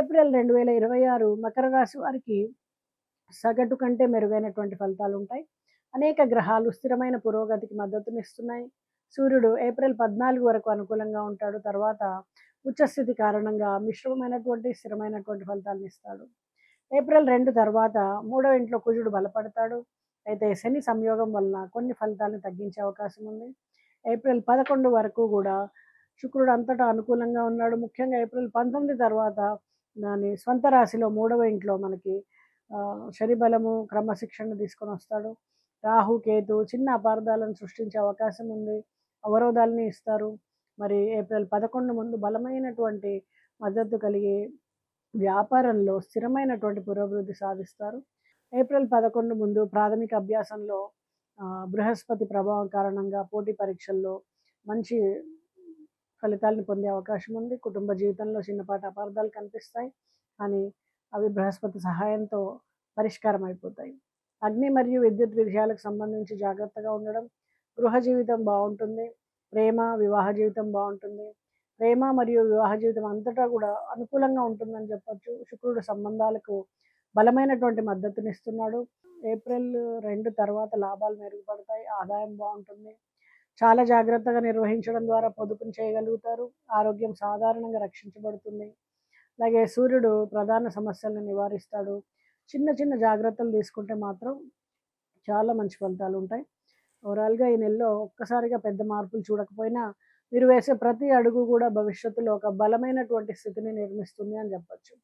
April 2026 Makar రాశి వారికి సగటు కంటే మెరుగైనటువంటి ఫలితాలుంటాయి. అనేక గ్రహాలు స్థిరమైన పురోగతికి మద్దతునిస్తున్నాయి. సూర్యుడు ఏప్రిల్ 14 వరకు అనుకూలంగా ఉంటాడు. తర్వాత ఉచ్చస్థితి కారణంగా మిశ్రమమైనటువంటి, స్థిరమైనటువంటి ఫలితాలనిస్తాడు. ఏప్రిల్ 2 తర్వాత మూడో ఇంట్లో కుజుడు బలపడతాడు. అయితే శని సంయోగం వలన కొన్ని ఫలితాలను తగ్గించే అవకాశం ఉంది. ఏప్రిల్ 11 వరకు గూడా శుక్రుడు అంతటా అనుకూలంగా ఉన్నాడు. ముఖ్యంగా ఏప్రిల్ 19 తర్వాత దాని స్వంత రాశిలో మూడవ ఇంట్లో మనకి శని బలము, క్రమశిక్షణ తీసుకొనొస్తాడు. రాహు, కేతు చిన్న అపార్థాలను సృష్టించే అవకాశం ఉంది. అవరోధాలని ఇస్తారు. మరి ఏప్రిల్ 11 ముందు బలమైనటువంటి మద్దతు కలిగి వ్యాపారంలో స్థిరమైనటువంటి పురోభివృద్ధి సాధిస్తారు. ఏప్రిల్ 11 ముందు ప్రాథమిక అభ్యాసంలో బృహస్పతి ప్రభావం కారణంగా పోటీ పరీక్షల్లో మంచి ఫలితాలను పొందే అవకాశం ఉంది. కుటుంబ జీవితంలో చిన్నపాటి అపార్థాలు కనిపిస్తాయి. కానీ అవి బృహస్పతి సహాయంతో పరిష్కారం అయిపోతాయి. అగ్ని మరియు విద్యుత్ విషయాలకు సంబంధించి జాగ్రత్తగా ఉండడం, గృహ జీవితం బావుంటుంది. ప్రేమ, వివాహ జీవితం బావుంటుంది. ప్రేమ మరియు వివాహ జీవితం అంతటా కూడా అనుకూలంగా ఉంటుందని చెప్పొచ్చు. శుక్రుడు సంబంధాలకు బలమైనటువంటి మద్దతునిస్తున్నాడు. ఏప్రిల్ 2 తర్వాత లాభాలు మెరుగుపడతాయి. ఆదాయం బావుంటుంది. చాలా జాగ్రత్తగా నిర్వహించడం ద్వారా పొదుపును చేయగలుగుతారు. ఆరోగ్యం సాధారణంగా రక్షించబడుతుంది. అలాగే సూర్యుడు ప్రధాన సమస్యలను నివారిస్తాడు. చిన్న చిన్న జాగ్రత్తలు తీసుకుంటే మాత్రం చాలా మంచి ఫలితాలుంటాయి. ఓవరాల్‌గా ఈ నెలలో ఒక్కసారిగా పెద్ద మార్పులు చూడకపోయినా మీరు వేసే ప్రతి అడుగు కూడా భవిష్యత్తులో ఒక బలమైనటువంటి స్థితిని నిర్మిస్తుంది అని చెప్పొచ్చు.